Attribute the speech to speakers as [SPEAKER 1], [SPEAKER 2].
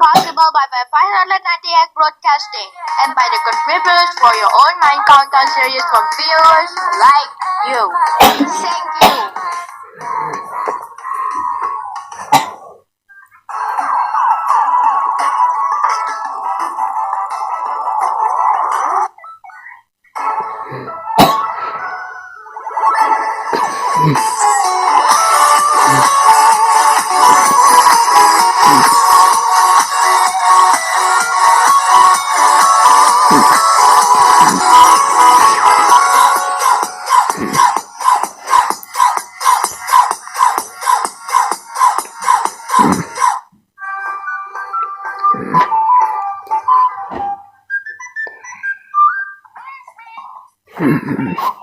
[SPEAKER 1] possible by 598 Broadcasting and by the contributors for your own Mind Countdown series from viewers like you. Thank you.